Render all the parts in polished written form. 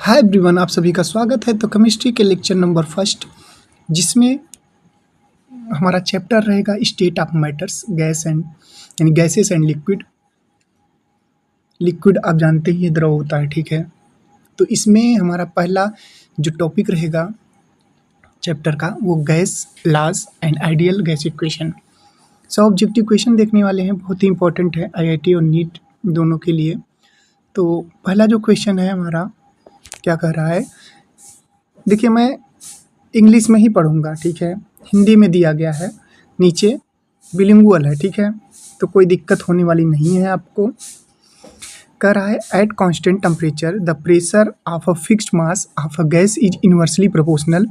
Hi everyone, आप सभी का स्वागत है। तो केमिस्ट्री के लेक्चर नंबर फर्स्ट, जिसमें हमारा चैप्टर रहेगा state of matters, gas and यानी गैसेस एंड लिक्विड। लिक्विड आप जानते ही द्रव होता है, ठीक है। तो इसमें हमारा पहला जो टॉपिक रहेगा चैप्टर का वो gas laws and ideal gas equation. सब ऑब्जेक्टिव क्वेश्चन देखने वाले हैं, बहुत ही इंपॉर्टेंट है आईआईटी और नीट दोनों के लिए। तो पहला जो क्वेश्चन है हमारा क्या कह रहा है, देखिए मैं इंग्लिश में ही पढ़ूंगा, ठीक है। हिंदी में दिया गया है, नीचे बिलिंगुअल है, ठीक है। तो कोई दिक्कत होने वाली नहीं है आपको। कह रहा है at constant temperature the pressure of a fixed mass of a gas is inversely proportional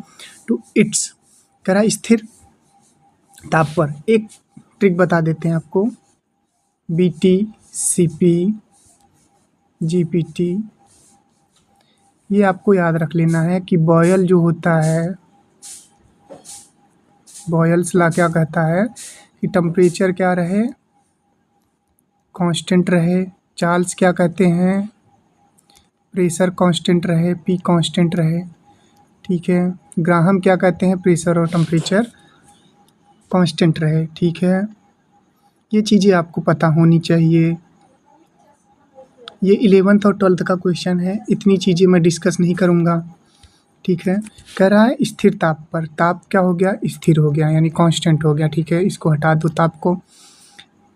to its. कह रहा है स्थिर ताप पर, एक ट्रिक बता देते हैं आपको, बीटी, सीपी, जीपीटी, ये आपको याद रख लेना है कि बॉयल जो होता है, बॉयल्स लॉ क्या कहता है कि टेम्परेचर क्या रहे, कांस्टेंट रहे। चार्ल्स क्या कहते हैं, प्रेशर कांस्टेंट रहे, पी कांस्टेंट रहे, ठीक है। ग्राहम क्या कहते हैं, प्रेशर और टेम्परेचर कांस्टेंट रहे, ठीक है। ये चीज़ें आपको पता होनी चाहिए। ये 11th और 12th का क्वेश्चन है, इतनी चीज़ें मैं डिस्कस नहीं करूँगा, ठीक है। कह रहा है स्थिर ताप पर, ताप क्या हो गया, स्थिर हो गया यानी कांस्टेंट हो गया, ठीक है। इसको हटा दो ताप को।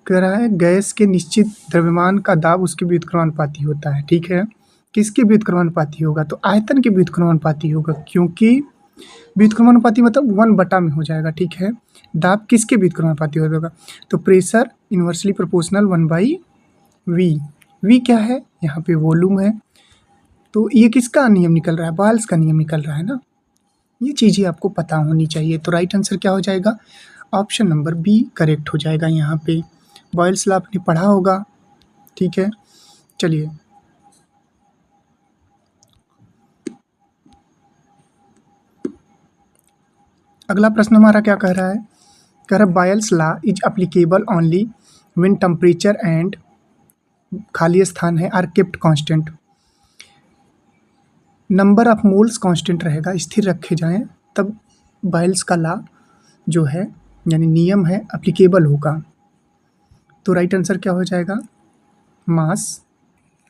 कह रहा है गैस के निश्चित द्रव्यमान का दाब उसके व्युत्क्रमानुपाती होता है, ठीक है। किसके व्युत्क्रमानुपाती होगा, तो आयतन के व्युत्क्रमानुपाती होगा, क्योंकि व्युत्क्रमानुपाती मतलब 1/में हो जाएगा, ठीक है। दाब किसके व्युत्क्रमानुपाती होगा, तो pressure inversely proportional 1/v। v क्या है, यहाँ पे वॉल्यूम है। तो ये किसका नियम निकल रहा है, बॉयल्स का नियम निकल रहा है ना। ये चीज़ें आपको पता होनी चाहिए। तो राइट आंसर क्या हो जाएगा, ऑप्शन नंबर बी करेक्ट हो जाएगा। यहाँ पे बॉयल्स लॉ आपने पढ़ा होगा, ठीक है। चलिए अगला प्रश्न हमारा क्या कह रहा है, कह रहा है Boyle's law is applicable only when temperature and, खाली स्थान है, are kept constant. Number of moles constant रहेगा, स्थिर रखे जाएं, तब बॉयल्स का लॉ जो है यानी नियम है अप्लीकेबल होगा। तो राइट आंसर क्या हो जाएगा, मास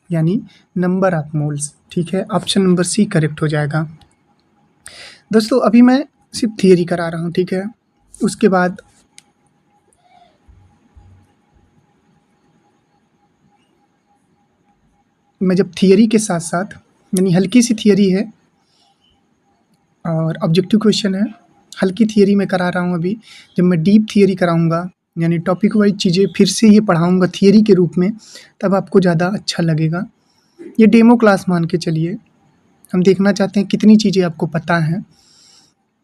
यानी नंबर ऑफ मोल्स, ठीक है। ऑप्शन नंबर सी करेक्ट हो जाएगा। दोस्तों अभी मैं सिर्फ थियरी करा रहा हूँ, ठीक है। उसके बाद मैं जब थियरी के साथ साथ यानी हल्की सी थियरी है और ऑब्जेक्टिव क्वेश्चन है, हल्की थियरी में करा रहा हूँ अभी। जब मैं डीप थियरी कराऊंगा यानी टॉपिक वाइज चीज़ें फिर से ये पढ़ाऊंगा थियरी के रूप में, तब आपको ज़्यादा अच्छा लगेगा। ये डेमो क्लास मान के चलिए, हम देखना चाहते हैं कितनी चीज़ें आपको पता हैं।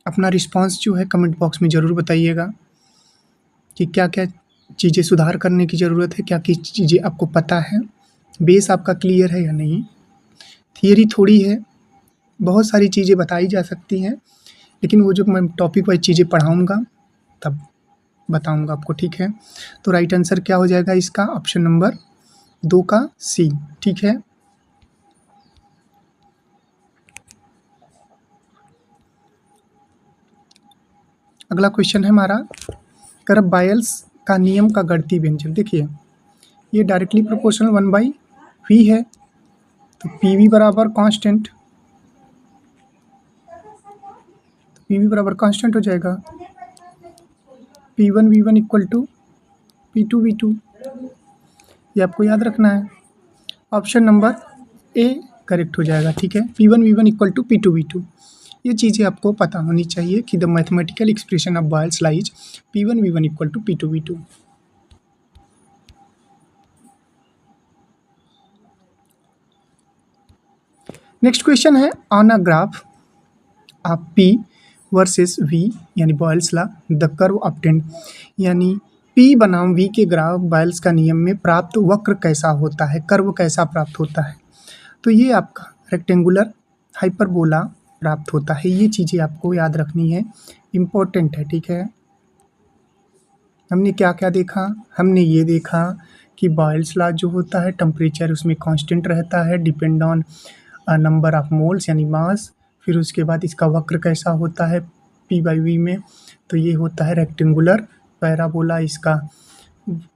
अपना रिस्पांस जो है कमेंट बॉक्स में ज़रूर बताइएगा कि क्या क्या चीज़ें सुधार करने की ज़रूरत है, क्या क्या चीज़ें आपको पता है, बेस आपका क्लियर है या नहीं। थियरी थोड़ी है, बहुत सारी चीज़ें बताई जा सकती हैं, लेकिन वो जो मैं टॉपिक वाइज चीज़ें पढ़ाऊँगा तब बताऊँगा आपको, ठीक है। तो राइट आंसर क्या हो जाएगा इसका, ऑप्शन नंबर 2 का सी, ठीक है। अगला क्वेश्चन है हमारा, कर बॉयल्स का नियम का गणितीय व्यंजक। देखिए ये डायरेक्टली प्रोपोर्शनल 1/v है, तो पी बराबर कांस्टेंट, पी बराबर कांस्टेंट हो जाएगा, P1 V1 equal to P2 V2, ये आपको याद रखना है। ऑप्शन नंबर ए करेक्ट हो जाएगा, ठीक है। P1 V1 equal to P2 V2, ये चीज़ें आपको पता होनी चाहिए कि the mathematical expression of Boyle's law is P1 V1 equal to P2 V2। Next question है, on a graph of P versus V यानी Boyle's law the curve obtained, यानी P बनाम V के ग्राफ बॉयल्स का नियम में प्राप्त वक्र कैसा होता है, कर्व कैसा प्राप्त होता है। तो ये आपका रेक्टेंगुलर हाइपरबोला प्राप्त होता है। ये चीज़ें आपको याद रखनी है, इम्पोर्टेंट है, ठीक है। हमने क्या क्या देखा, हमने ये देखा कि बॉयल्स लॉ जो होता है टेम्परेचर उसमें कांस्टेंट रहता है, depend on number of moles यानी मास। फिर उसके बाद इसका वक्र कैसा होता है P/V में, तो ये होता है रेक्टेंगुलर पैराबोला, इसका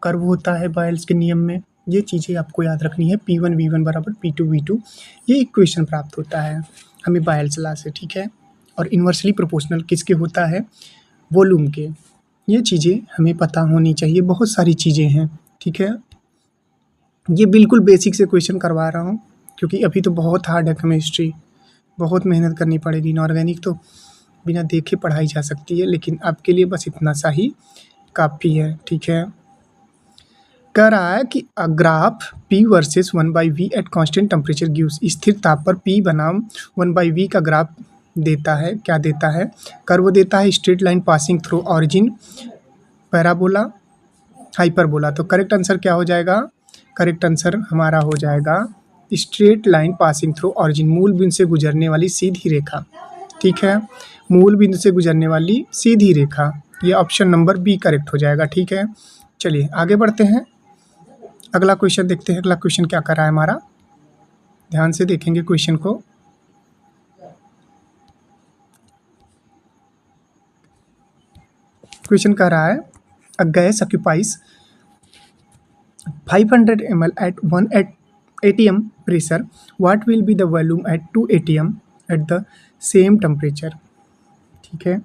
कर्व होता है बॉयल्स के नियम में। ये चीज़ें आपको याद रखनी है। P1 V1 बराबर P2 V2, ये इक्वेशन प्राप्त होता है हमें बॉयल्स लॉ से, ठीक है। और इन्वर्सली प्रोपोर्शनल किसके होता है, वॉल्यूम के। ये चीज़ें हमें पता होनी चाहिए, बहुत सारी चीज़ें हैं, ठीक है। ये बिल्कुल बेसिक से क्वेश्चन करवा रहा हूँ क्योंकि अभी तो बहुत हार्ड है केमिस्ट्री, बहुत मेहनत करनी पड़ेगी। इनऑर्गेनिक तो बिना देखे पढ़ाई जा सकती है, लेकिन आपके लिए बस इतना सा ही काफ़ी है, ठीक है। कह रहा है कि graph P versus 1/V eight constant temperature gives, स्थिर ताप पर P बनाम 1/V का ग्राफ देता है। क्या देता है, कर्व देता है, straight line passing through origin, parabola, hyperbola. तो करेक्ट आंसर क्या हो जाएगा, करेक्ट आंसर हमारा हो जाएगा straight line passing through origin, मूल बिंदु से गुजरने वाली सीधी रेखा, ठीक है। मूल बिंदु से गुजरने वाली सीधी रेखा, ये ऑप्शन नंबर बी करेक्ट हो जाएगा, ठीक है। चलिए आगे बढ़ते हैं, अगला क्वेश्चन देखते हैं। अगला क्वेश्चन क्या कर रहा है हमारा, ध्यान से देखेंगे क्वेश्चन को। क्वेश्चन कह रहा है a gas occupies 500 ml at 1 atm pressure, what will be the volume at 2 atm at the same temperature, ठीक है।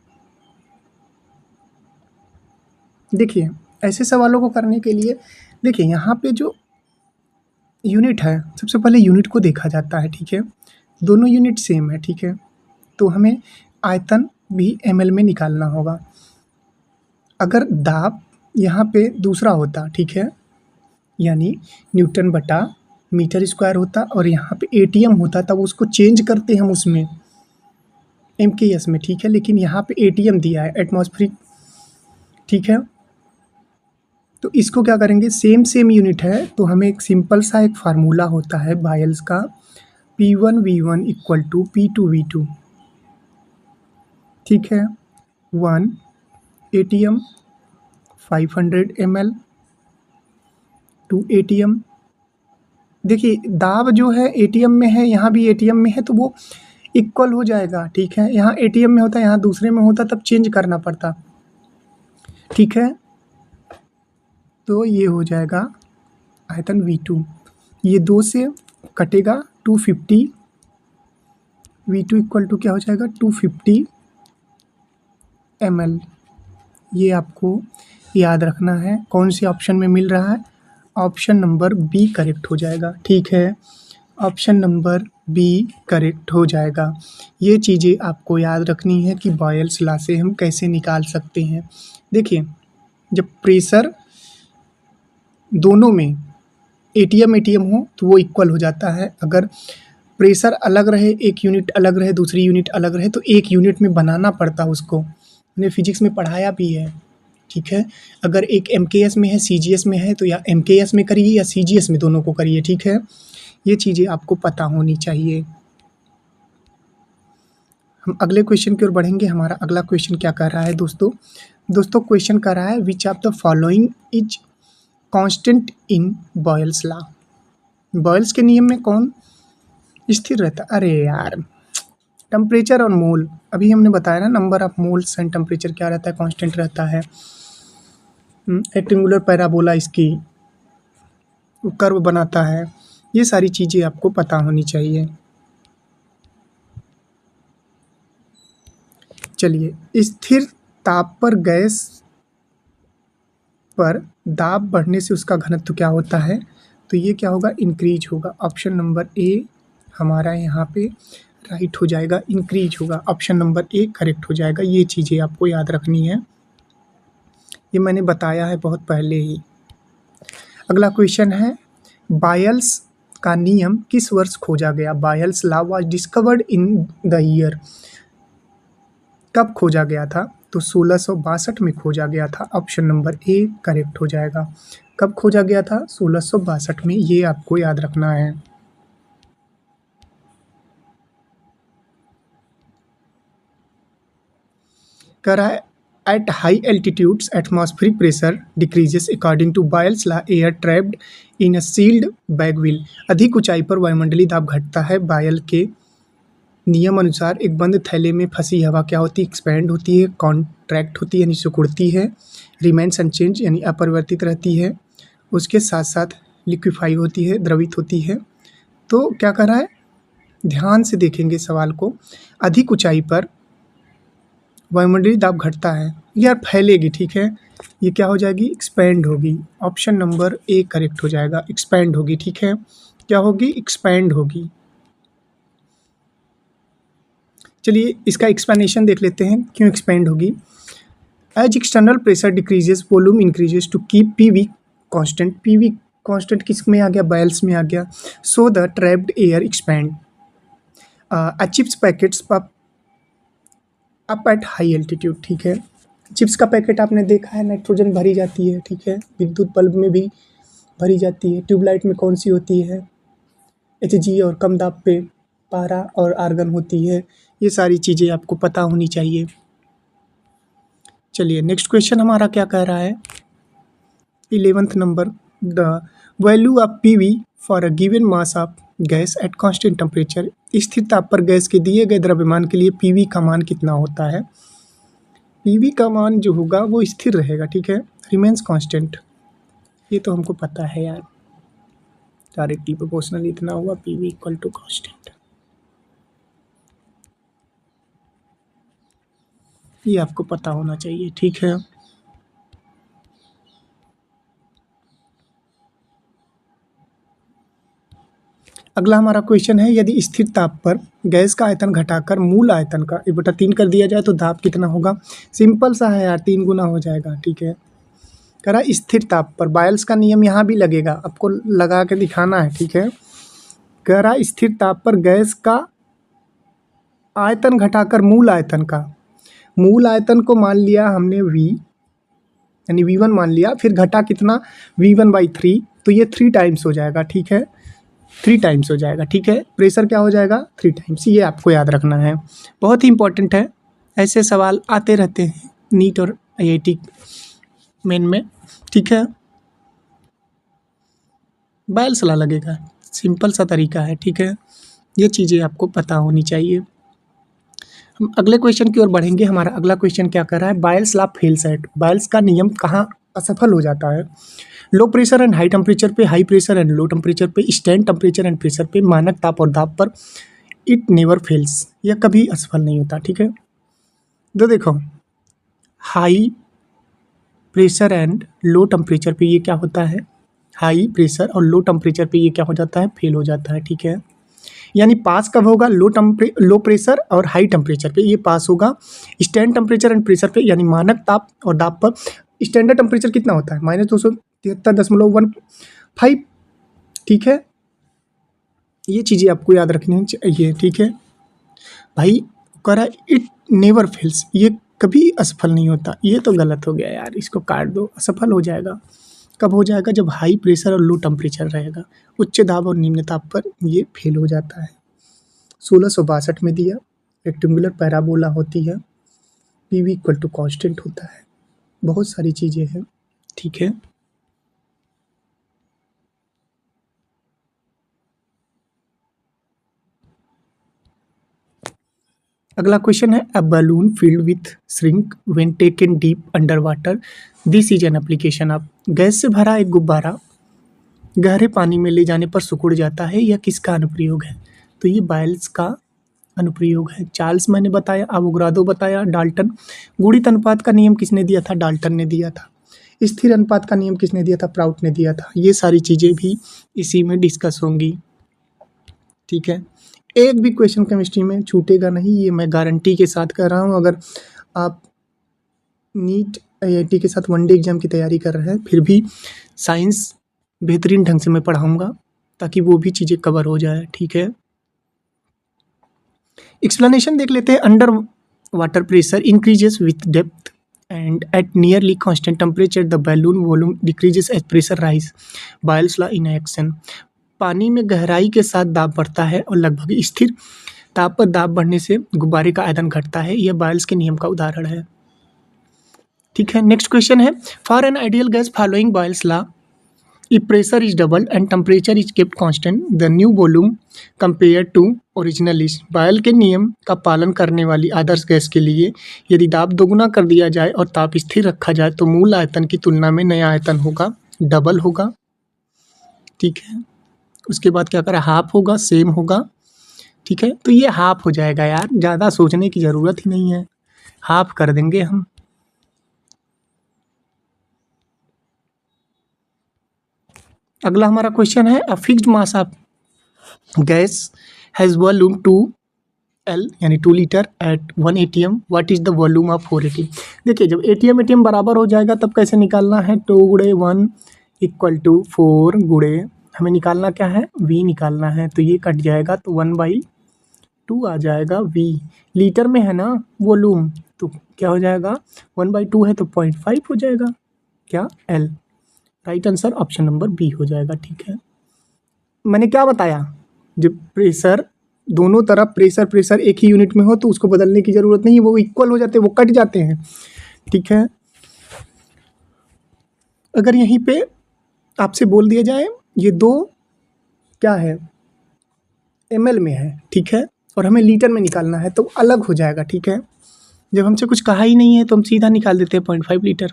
देखिए ऐसे सवालों को करने के लिए, देखिए यहाँ पे जो यूनिट है, सबसे पहले यूनिट को देखा जाता है, ठीक है। दोनों यूनिट सेम है, ठीक है, तो हमें आयतन भी ml में निकालना होगा। अगर दाब यहाँ पे दूसरा होता, ठीक है, यानी न्यूटन बटा मीटर स्क्वायर होता, और यहाँ पे एटीएम होता, तब उसको चेंज करते हम उसमें MKS में, ठीक है। लेकिन यहाँ पे एटीएम दिया है, एटमॉस्फेरिक, ठीक है। तो इसको क्या करेंगे, सेम यूनिट है, तो हमें एक सिंपल सा एक फार्मूला होता है बॉयल्स का, P1V1 इक्वल टू P2V2, ठीक है। 1 ATM 500 ml 2 ATM। देखिए दाब जो है एटीएम में है, यहाँ भी एटीएम में है, तो वो इक्वल हो जाएगा, ठीक है। यहाँ एटीएम में होता, यहाँ दूसरे में होता, तब चेंज करना पड़ता, ठीक है। तो ये हो जाएगा आयतन V2, ये 2 से कटेगा 250, V2 इक्वल टू क्या हो जाएगा 250 ml। ये आपको याद रखना है। कौन से ऑप्शन में मिल रहा है, ऑप्शन नंबर बी करेक्ट हो जाएगा, ठीक है। ऑप्शन नंबर बी करेक्ट हो जाएगा। ये चीज़ें आपको याद रखनी है कि बॉयल्स लॉ से हम कैसे निकाल सकते हैं। देखिए जब प्रेशर दोनों में एटीएम हो तो वो इक्वल हो जाता है। अगर प्रेशर अलग रहे, एक यूनिट अलग रहे, दूसरी यूनिट अलग रहे, तो एक यूनिट में बनाना पड़ता उसको, हमने फिजिक्स में पढ़ाया भी है, ठीक है। अगर एक MKS में है, CGS में है, तो या MKS में करिए या CGS में, दोनों को करिए, ठीक है। ये चीज़ें आपको पता होनी चाहिए। हम अगले क्वेश्चन की ओर बढ़ेंगे। हमारा अगला क्वेश्चन क्या कर रहा है दोस्तों क्वेश्चन कर रहा है which of the following is constant in Boyle's law, Boyle's के नियम में कौन स्थिर रहता, अरे यार टेम्परेचर और मोल, अभी हमने बताया ना, number of moles and temperature क्या रहता है, कांस्टेंट रहता है। रेक्टेंगुलर पैराबोला इसकी कर्व बनाता है, ये सारी चीज़ें आपको पता होनी चाहिए। चलिए स्थिर ताप पर गैस पर दाब बढ़ने से उसका घनत्व क्या होता है, तो ये क्या होगा, इंक्रीज होगा। ऑप्शन नंबर ए हमारा यहाँ पे राइट हो जाएगा, इंक्रीज होगा। ऑप्शन नंबर ए करेक्ट हो जाएगा। ये चीज़ें आपको याद रखनी है, ये मैंने बताया है बहुत पहले ही। अगला क्वेश्चन है बॉयल्स का नियम किस वर्ष खोजा गया, Boyle's law was discovered in the year, कब खोजा गया था, तो 1662 में खोजा गया था। ऑप्शन नंबर ए करेक्ट हो जाएगा। कब खोजा गया था, 1662 में, ये आपको याद रखना है। कह रहा है At high altitudes, atmospheric pressure decreases according to Boyle's law. Air trapped in a sealed bag will. अधिक ऊंचाई पर वायुमंडलीय दाब घटता है. बायल के नियम अनुसार एक बंद थैले में फंसी हवा क्या होती है? एक्सपैंड होती है, कॉन्ट्रैक्ट होती है यानी सिकुड़ती है, रिमेन्स अनचेंज यानी अपरिवर्तित रहती है, उसके साथ साथ लिक्विफाई होती है, द्रवित होती है. तो क्या कर रहा है, ध्यान से देखेंगे सवाल को. अधिक ऊंचाई पर वायुमंडलीय दाब घटता है, यार फैलेगी, ठीक है. ये क्या हो जाएगी? एक्सपैंड होगी. ऑप्शन नंबर ए करेक्ट हो जाएगा. एक्सपैंड होगी, ठीक है. क्या होगी? एक्सपैंड होगी. चलिए इसका एक्सप्लेनेशन देख लेते हैं क्यों एक्सपैंड होगी. As external pressure decreases volume increases to keep PV constant. PV constant किस में आ गया? बायल्स में आ गया. So the trapped air expand. Chips packets up at high altitude, ठीक है. चिप्स का पैकेट आपने देखा है, नाइट्रोजन भरी जाती है, ठीक है. विद्युत बल्ब में भी भरी जाती है. ट्यूबलाइट में कौन सी होती है? HG. और कम दाब पे पारा और आर्गन होती है. ये सारी चीज़ें आपको पता होनी चाहिए. चलिए नेक्स्ट क्वेश्चन हमारा क्या कह रहा है? 11th number. The value of PV for a given mass of gas at constant temperature. स्थिर ताप पर गैस के दिए गए द्रव्यमान के लिए PV का मान कितना होता है? PV का मान जो होगा वो स्थिर रहेगा, ठीक है. Remains constant. ये तो हमको पता है यार, डायरेक्टली प्रोपोर्शनल इतना हुआ, PV इक्वल टू कांस्टेंट. ये आपको पता होना चाहिए, ठीक है. अगला हमारा क्वेश्चन है, यदि स्थिर ताप पर गैस का आयतन घटाकर मूल आयतन का 1/3 कर दिया जाए तो दाब कितना होगा? सिंपल सा है यार, 3 गुना हो जाएगा, ठीक है. कह रहा स्थिर ताप पर, बायल्स का नियम यहाँ भी लगेगा, आपको लगा के दिखाना है, ठीक है. कह रहा स्थिर ताप पर गैस का आयतन घटाकर मूल आयतन का, मूल आयतन को मान लिया हमने V यानी V1 मान लिया, फिर घटा कितना? V1/3. तो ये 3 टाइम्स हो जाएगा, ठीक है. 3 टाइम्स हो जाएगा, ठीक है. प्रेशर क्या हो जाएगा? 3 टाइम्स. ये आपको याद रखना है, बहुत ही इंपॉर्टेंट है. ऐसे सवाल आते रहते हैं नीट और IIT मेन में, ठीक है. बायल सला लगेगा, सिंपल सा तरीका है, ठीक है. ये चीज़ें आपको पता होनी चाहिए. हम अगले क्वेश्चन की ओर बढ़ेंगे. हमारा अगला क्वेश्चन क्या कर रहा है? Boyle's law fails at. Boyle's का नियम कहाँ असफल हो जाता है? Low pressure and high temperature पे, high pressure and low temperature पे, स्टैंड टेम्परेचर एंड प्रेशर पे, मानक ताप और दाब पर. It never fails. यह कभी असफल नहीं होता, ठीक है. तो देखो, high pressure and low temperature पे ये क्या होता है? हाई प्रेशर और लो टेम्परेचर पे ये क्या हो जाता है? फेल हो जाता है, ठीक है. यानी पास कब होगा? लो प्रेशर और हाई टेम्परेचर पे ये पास होगा. स्टैंड टेम्परेचर एंड प्रेशर पे यानी मानक ताप और दाब पर. स्टैंडर्ड टेम्परेचर कितना होता है? -273.15, ठीक है. ये चीज़ें आपको याद रखनी चाहिए, ठीक है भाई. कह रहा है इट नेवर फेल्स, ये कभी असफल नहीं होता. ये तो गलत हो गया यार, इसको काट दो. असफल हो जाएगा कब हो जाएगा? जब हाई प्रेशर और लो टेम्परेचर रहेगा. उच्च दाब और निम्न ताप पर ये फेल हो जाता है. 1662 में दिया. रेक्टेंगुलर पैराबोला होती है. PV इक्वल टू कांस्टेंट होता है. बहुत सारी चीज़ें हैं, ठीक है. अगला क्वेश्चन है, a balloon filled with shrink when taken deep under water. This is an application of. Gas से भरा एक गुब्बारा गहरे पानी में ले जाने पर सिकुड़ जाता है, यह किसका अनुप्रयोग है? तो ये बायल्स का अनुप्रयोग है. चार्ल्स मैंने बताया, एवोगाड्रो बताया, डाल्टन. गुणित अनुपात का नियम किसने दिया था? डाल्टन ने दिया था. स्थिर अनुपात का नियम किसने दिया था? प्राउट ने दिया था. ये सारी चीज़ें भी इसी में डिस्कस होंगी, ठीक है. एक भी क्वेश्चन केमिस्ट्री में छूटेगा नहीं, ये मैं गारंटी के साथ कह रहा हूँ. अगर आप नीट IIT के साथ वनडे एग्जाम की तैयारी कर रहे हैं, फिर भी साइंस बेहतरीन ढंग से मैं पढ़ाऊँगा ताकि वो भी चीज़ें कवर हो जाए, ठीक है. एक्सप्लेनेशन देख लेते हैं. Under water pressure increases with depth and at nearly constant temperature the balloon volume decreases as pressure rise. Boyle's law in action. पानी में गहराई के साथ दाब बढ़ता है और लगभग स्थिर ताप पर दाब बढ़ने से गुब्बारे का आयतन घटता है. यह बायल्स के नियम का उदाहरण है. ठीक है। नेक्स्ट क्वेश्चन है, for an ideal gas following Boyle's law, if pressure is doubled and temperature is kept constant, the new volume compared to original is। Boyle के नियम का पालन करने वाली आदर्श गैस के लिए यदि दाब दोगुना कर दिया जाए और ताप स्थिर रखा जाए तो मूल आयतन की तुलना में नया आयतन होगा डबल होगा। ठीक है, उसके बाद क्या करें, हाफ होगा, सेम होगा। ठीक है, तो ये हाफ हो जाएगा यार, ज़्यादा सोचने की ज़रूरत ही नहीं है, हाफ कर देंगे हम। अगला हमारा क्वेश्चन है, अ fixed mass of gas has volume 2L यानी 2 litre at 1 ATM, what is the volume of 4 ATM। देखिए, जब ATM बराबर हो जाएगा तब कैसे निकालना है, 2 गुणे 1 इक्वल टू 4 गुणे, हमें निकालना क्या है, V निकालना है, तो ये कट जाएगा तो 1/2 आ जाएगा V। लीटर में है ना वॉल्यूम, तो क्या हो जाएगा, 1/2 है तो 0.5 हो जाएगा, क्या L। Right answer option number B हो जाएगा। ठीक है, मैंने क्या बताया, जब प्रेशर दोनों तरफ प्रेशर एक ही यूनिट में हो तो उसको बदलने की ज़रूरत नहीं है, वो इक्वल हो जाते हैं, वो कट जाते हैं। ठीक है, अगर यहीं पे आपसे बोल दिया जाए ये दो क्या है, ml में है, ठीक है, और हमें लीटर में निकालना है तो अलग हो जाएगा। ठीक है, जब हमसे कुछ कहा ही नहीं है तो हम सीधा निकाल देते हैं 0.5 लीटर,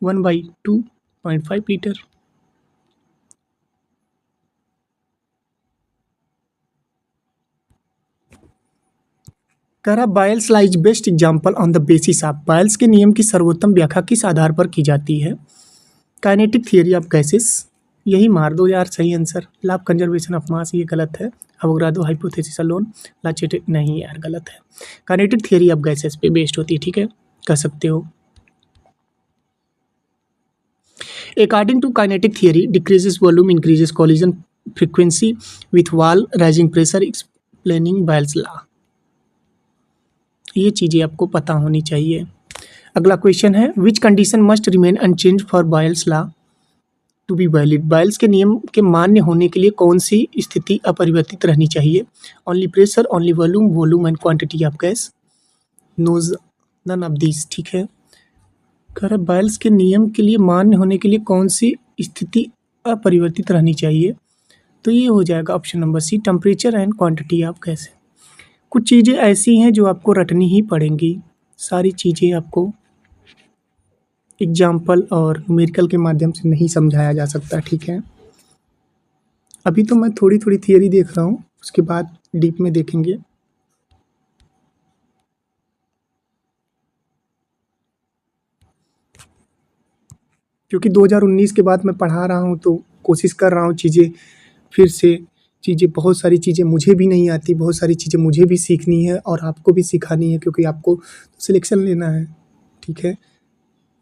1/2 0.5 लीटर। कह रहा बायल्स law is best example on the basis of, बायल्स के नियम की सर्वोत्तम व्याख्या किस आधार पर की जाती है, काइनेटिक थियरी ऑफ गैसेस। यही मार दो यार सही answer, law of conservation of mass ये गलत है, अवोगाड्रो हाइपोथेसिस अलोन लाचेटिक नहीं यार गलत है, काइनेटिक थियरी ऑफ गैसेस पे बेस्ड होती है। ठीक है, कह सकते हो। According to kinetic theory, decreases volume increases collision frequency with wall rising pressure, explaining Boyle's law। ये चीज़ें आपको पता होनी चाहिए। अगला क्वेश्चन है, which condition must remain unchange for Boyle's law to be valid. Boyle's के नियम के मान्य होने के लिए कौन सी स्थिति अपरिवर्तित रहनी चाहिए, only pressure, only volume, volume and quantity of gas, none of this. ठीक है, कर बॉयल्स के नियम के लिए मान्य होने के लिए कौन सी स्थिति अपरिवर्तित रहनी चाहिए, तो ये हो जाएगा option number C, temperature and quantity of gas. कुछ चीज़ें ऐसी हैं जो आपको रटनी ही पड़ेंगी, सारी चीज़ें आपको एग्जाम्पल और न्यूमेरिकल के माध्यम से नहीं समझाया जा सकता। ठीक है, अभी तो मैं थोड़ी थोड़ी थियरी देख रहा हूँ, उसके बाद डीप में देखेंगे। क्योंकि 2019 के बाद मैं पढ़ा रहा हूँ तो कोशिश कर रहा हूँ चीज़ें फिर से, बहुत सारी चीज़ें मुझे भी नहीं आती, बहुत सारी चीज़ें मुझे भी सीखनी है और आपको भी सिखानी है, क्योंकि आपको सिलेक्शन लेना है। ठीक है,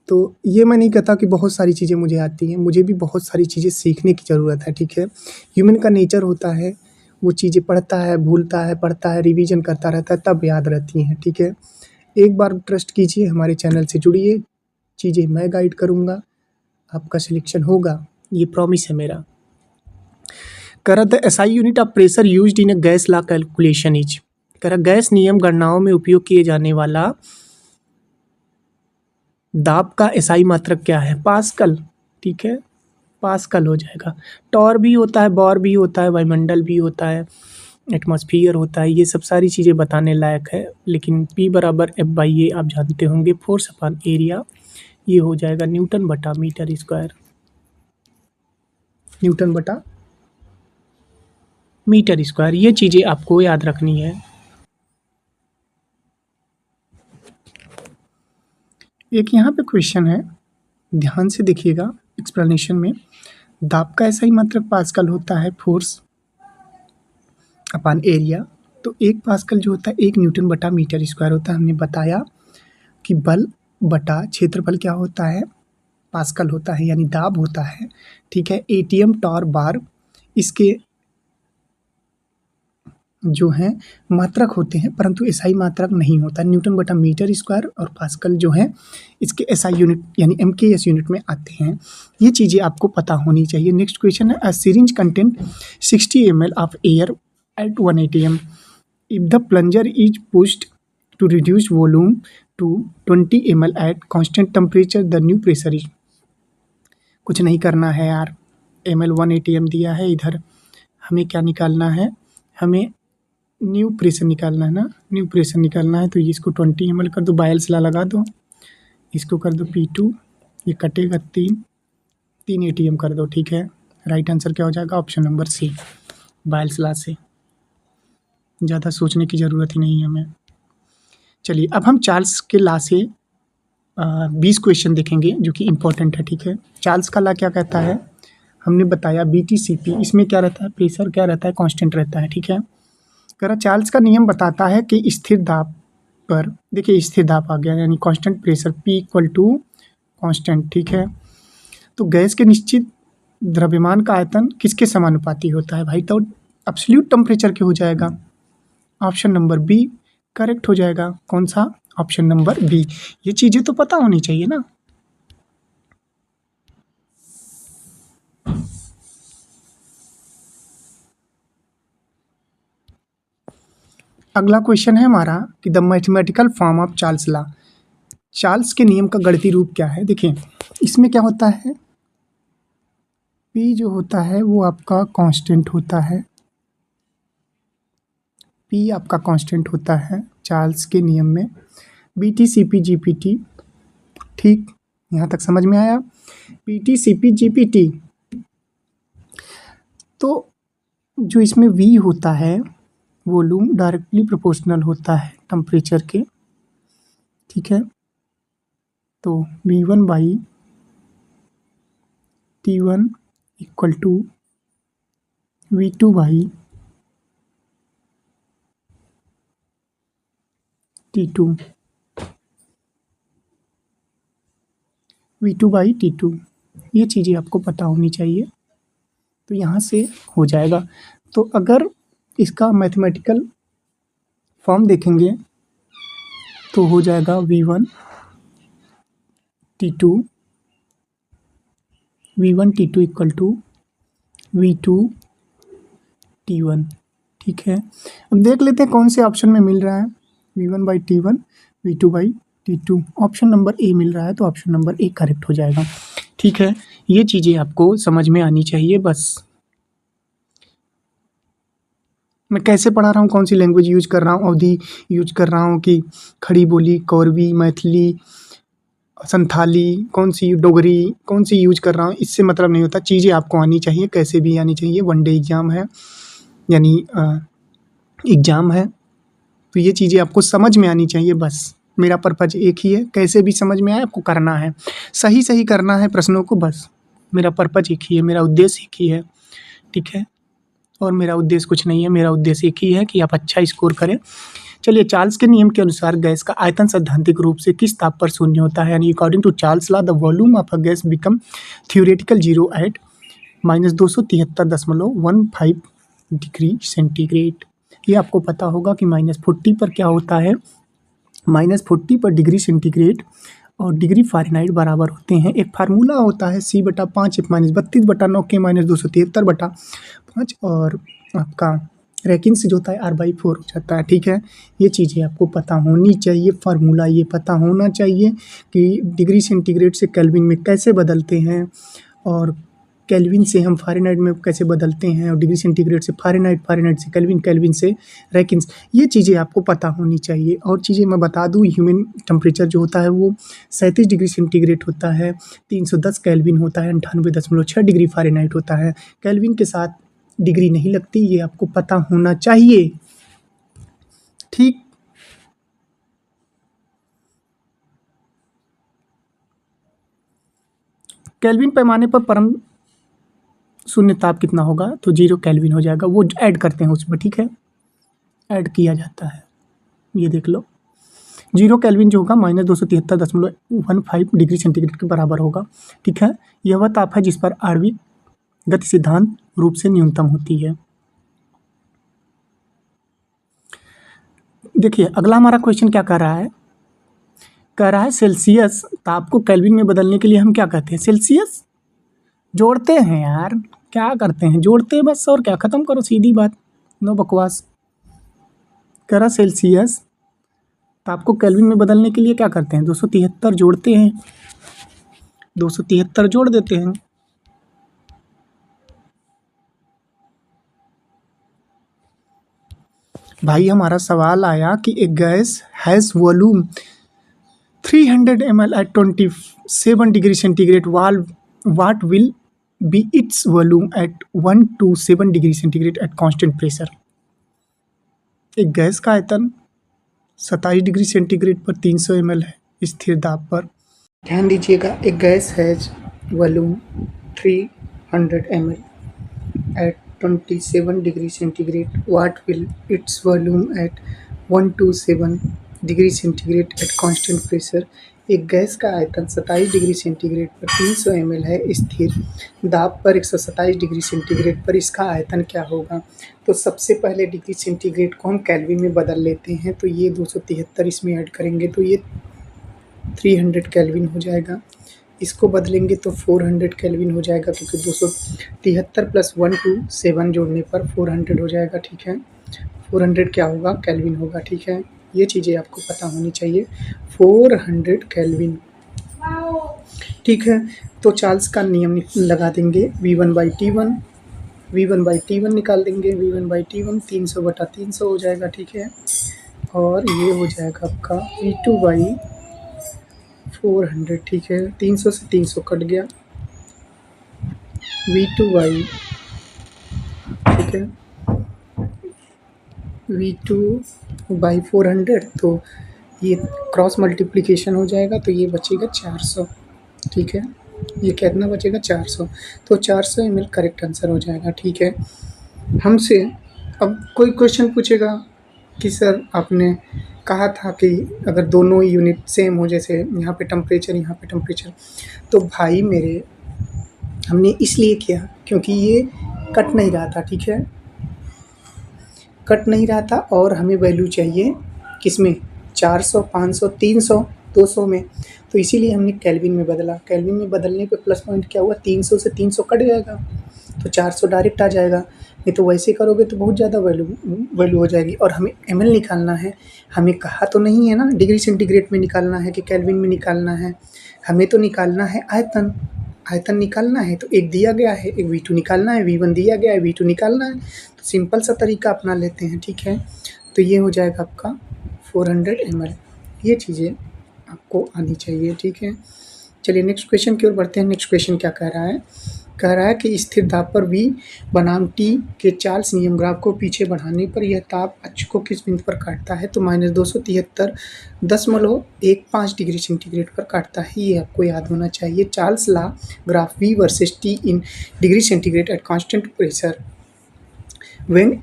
तो ये मैं नहीं कहता कि बहुत सारी चीज़ें मुझे आती हैं, मुझे भी बहुत सारी चीज़ें सीखने की ज़रूरत है। ठीक है, ह्यूमन का नेचर होता है, वो चीज़ें पढ़ता है, भूलता है, पढ़ता है, रिवीजन करता रहता है, तब याद रहती हैं। ठीक है, एक बार ट्रस्ट कीजिए, हमारे चैनल से जुड़िए, चीज़ें मैं गाइड करूँगा, आपका सिलेक्शन होगा, ये प्रॉमिस है मेरा। करा the SI unit of pressure used in a gas law calculation is. करा गैस नियम गणनाओं में उपयोग किए जाने वाला दाब का एसआई मात्रक क्या है, पास्कल। ठीक है, पास्कल हो जाएगा। टॉर भी होता है, बॉर भी होता है, वायुमंडल भी होता है, एटमॉस्फियर होता है, ये सब सारी चीज़ें बताने लायक है, लेकिन P बराबर F/A आप जानते होंगे, फोर्स अपॉन एरिया, ये हो जाएगा न्यूटन बटा मीटर स्क्वायर, न्यूटन बटा मीटर स्क्वायर। ये चीज़ें आपको याद रखनी है। एक यहाँ पे क्वेश्चन है, ध्यान से देखिएगा एक्सप्लेनेशन में, दाब का ऐसा ही मात्रक पास्कल होता है, फोर्स अपॉन एरिया, तो 1 पास्कल जो होता है 1 न्यूटन बटा मीटर स्क्वायर होता है। हमने बताया कि बल बटा क्षेत्रफल क्या होता है, पास्कल होता है, यानी दाब होता है। ठीक है, एटीएम, टॉर, बार इसके जो हैं मात्रक होते हैं, परंतु एसआई मात्रक नहीं होता। न्यूटन बटा मीटर स्क्वायर और पास्कल जो है इसके एसआई यूनिट यानी एमकेएस यूनिट में आते हैं। ये चीज़ें आपको पता होनी चाहिए। नेक्स्ट क्वेश्चन है, a syringe content 60 ml of air at 1 atm, if the plunger is pushed to reduce volume to 20 ml at constant temperature the new pressure is. कुछ नहीं करना है यार, ml 1 atm दिया है, इधर हमें क्या निकालना है, हमें न्यू प्रेशर निकालना है ना, न्यू प्रेशर निकालना है। तो इसको 20 ml कर दो, बायल्स ला लगा दो, इसको कर दो P2, ये कटेगा 3 atm कर दो, ठीक है। राइट आंसर क्या हो जाएगा, ऑप्शन नंबर सी, बायल्स ला से। ज़्यादा सोचने की ज़रूरत ही नहीं है हमें। चलिए अब हम चार्ल्स के ला से 20 क्वेश्चन देखेंगे जो कि इम्पोर्टेंट है, ठीक है। चार्ल्स का ला क्या कहता है, हमने बताया BTCP, इसमें क्या रहता है, प्रेशर क्या रहता है, कांस्टेंट रहता है, ठीक है। कह रहा चार्ल्स का नियम बताता है कि स्थिर दाब पर, देखिए स्थिर दाब आ गया यानी constant pressure P equal to constant, ठीक है। तो गैस के निश्चित द्रव्यमान का आयतन किसके समानुपाती होता है भाई, तो एब्सोल्यूट टेम्परेचर के हो जाएगा। ऑप्शन नंबर बी करेक्ट हो जाएगा। कौन सा, ऑप्शन नंबर बी। ये चीज़ें तो पता होनी चाहिए ना। अगला क्वेश्चन है हमारा कि the mathematical form of Charles law, Charles के नियम का गणितीय रूप क्या है। देखिए इसमें क्या होता है, P जो होता है वो आपका कांस्टेंट होता है, P आपका कांस्टेंट होता है चार्ल्स के नियम में। BTCP GPT, ठीक, यहाँ तक समझ में आया। BTCP GPT, तो जो इसमें V होता है वॉल्यूम डायरेक्टली प्रोपोर्शनल होता है टेम्परेचर के, ठीक है। तो V1 by T1 equal to V2 by T2, V2 by T2, ये चीज़ें आपको पता होनी चाहिए। तो यहाँ से हो जाएगा। तो अगर इसका मैथमेटिकल फॉर्म देखेंगे तो हो जाएगा V1 T2 equal to V2 T1, ठीक है। अब देख लेते हैं कौन से ऑप्शन में मिल रहा है, V1 by T1, V2 by T2, option number a मिल रहा है, तो ऑप्शन नंबर ए करेक्ट हो जाएगा, ठीक है। ये चीज़ें आपको समझ में आनी चाहिए बस। मैं कैसे पढ़ा रहा हूँ, कौन सी लैंग्वेज यूज कर रहा हूँ, अवधि यूज कर रहा हूँ कि खड़ी बोली, कौरवी, मैथिली, संथाली, कौन सी डोगरी, कौन सी यूज कर रहा हूँ, इससे मतलब नहीं होता। चीज़ें आपको आनी चाहिए, कैसे भी आनी चाहिए। 1 डे एग्ज़ाम है यानी एग्ज़ाम है, तो ये चीज़ें आपको समझ में आनी चाहिए बस। मेरा पर्पज एक ही है, कैसे भी समझ में आए आपको करना है, सही करना है प्रश्नों को, बस मेरा पर्पज एक ही है, मेरा उद्देश्य एक ही है, ठीक है। और मेरा उद्देश्य कुछ नहीं है, मेरा उद्देश्य एक ही है कि आप अच्छा स्कोर करें। चलिए चार्ल्स के नियम के अनुसार गैस का आयतन सैद्धांतिक रूप से किस ताप पर शून्य होता है, यानी according to Charles law the volume of a gas become theoretical zero at -273.15 degree centigrade. ये आपको पता होगा कि -40 पर क्या होता है, -40 पर डिग्री सेंटीग्रेड और डिग्री फ़ारेनहाइट बराबर होते हैं। एक फार्मूला होता है C/5 F-32/9 के -273/5 और आपका रैकिन से जो होता है R/4 हो जाता है, ठीक है। ये चीज़ें आपको पता होनी चाहिए, फार्मूला ये पता होना चाहिए कि डिग्री सेंटीग्रेड से केल्विन में कैसे बदलते हैं और केल्विन से हम फ़ारेनहाइट में कैसे बदलते हैं और डिग्री सेंटीग्रेड से फ़ारेनहाइट, फ़ारेनहाइट से केल्विन, केल्विन से रैकिन्स, ये चीज़ें आपको पता होनी चाहिए। और चीज़ें मैं बता दूँ, ह्यूमन टेम्परेचर जो होता है वो 37 डिग्री सेंटीग्रेड होता है, 310 केल्विन होता है, 98.6 डिग्री फ़ारेनहाइट होता है। केल्विन के साथ डिग्री नहीं लगती, ये आपको पता होना चाहिए, ठीक। केल्विन पैमाने पर परम शून्य ताप कितना होगा, तो 0 केल्विन हो जाएगा, वो ऐड करते हैं उसमें, ठीक है, ऐड किया जाता है। ये देख लो 0 केल्विन जो होगा -273.15 डिग्री सेंटीग्रेड के बराबर होगा, ठीक है। यह वह ताप है जिस पर आणविक गति सिद्धांत रूप से न्यूनतम होती है। देखिए अगला हमारा क्वेश्चन क्या कह रहा है, कह रहा है सेल्सियस ताप को केल्विन में बदलने के लिए हम क्या कहते हैं, सेल्सियस जोड़ते हैं यार, क्या करते हैं, जोड़ते हैं बस, और क्या, ख़त्म करो, सीधी बात, नो बकवास। कह रहा सेल्सियस तो आपको केल्विन में बदलने के लिए क्या करते हैं, 273 जोड़ते हैं, 273 जोड़ देते हैं। भाई हमारा सवाल आया कि एक gas has volume 300 ml at 27 degree centigrade, what will be it's volume at 127 degree centigrade at constant pressure. एक गैस का आयतन 27 डिग्री सेंटीग्रेड पर 300 ml है स्थिर दाब पर। ध्यान दीजिएगा, एक gas has volume 300 ml at 27 degree centigrade, what will its volume at 127 degree centigrade at constant pressure. एक गैस का आयतन 27 डिग्री सेंटीग्रेड पर 300 ml है स्थिर दाब पर 127 डिग्री सेंटीग्रेड पर, इसका आयतन क्या होगा। तो सबसे पहले डिग्री सेंटीग्रेड को हम केल्विन में बदल लेते हैं, तो ये 273 इसमें ऐड करेंगे तो ये 300 केल्विन हो जाएगा। इसको बदलेंगे तो 400 केल्विन हो जाएगा, क्योंकि 273 प्लस 127 जोड़ने पर 400 हो जाएगा। ठीक है, 400 क्या होगा, केल्विन होगा। ठीक है, ये चीज़ें आपको पता होनी चाहिए। 400 केल्विन। ठीक है, तो चार्ल्स का नियम लगा देंगे, V1/T1, V1/T1 निकाल देंगे, V1/T1 300/300 हो जाएगा। ठीक है, और ये हो जाएगा आपका V2/400। ठीक है, 300 से 300 कट गया, V2/, ठीक है, V2/400, तो ये क्रॉस मल्टीप्लिकेशन हो जाएगा, तो ये बचेगा 400। ठीक है, ये कितना बचेगा, 400। तो 400 ml करेक्ट आंसर हो जाएगा। ठीक है, हमसे अब कोई क्वेश्चन पूछेगा कि सर आपने कहा था कि अगर दोनों यूनिट सेम हो, जैसे यहाँ पे टेम्परेचर यहाँ पे टेम्परेचर, तो भाई मेरे हमने इसलिए किया क्योंकि ये कट नहीं रहा था। ठीक है, कट नहीं रहा था और हमें वैल्यू चाहिए किसमें, 400, 500, 300, 200 में, तो इसीलिए हमने केल्विन में बदला। केल्विन में बदलने पे प्लस पॉइंट क्या हुआ, 300 से 300 कट जाएगा तो 400 डायरेक्ट आ जाएगा। नहीं तो वैसे करोगे तो बहुत ज़्यादा वैल्यू हो जाएगी। और हमें ml निकालना है, हमें कहा तो नहीं है ना डिग्री सेंटीग्रेड में निकालना है कि केल्विन में निकालना है, हमें तो निकालना है आयतन। आयतन निकालना है तो एक दिया गया है, एक V2 निकालना है, V1 दिया गया है, V2 निकालना है। तो सिंपल सा तरीका अपना लेते हैं। ठीक है, तो ये हो जाएगा आपका 400 ml। ये चीज़ें आपको आनी चाहिए। ठीक है, चलिए नेक्स्ट क्वेश्चन की ओर बढ़ते हैं। नेक्स्ट क्वेश्चन क्या कह रहा है, कह रहा है कि स्थिर दाब पर V बनाम T के चार्ल्स नियम ग्राफ को पीछे बढ़ाने पर यह ताप अक्ष को किस बिंदु पर काटता है। तो -273.15 डिग्री सेंटीग्रेड पर काटता है, ये आपको याद होना चाहिए। Charles law graph V versus T in degree centigrade at constant pressure when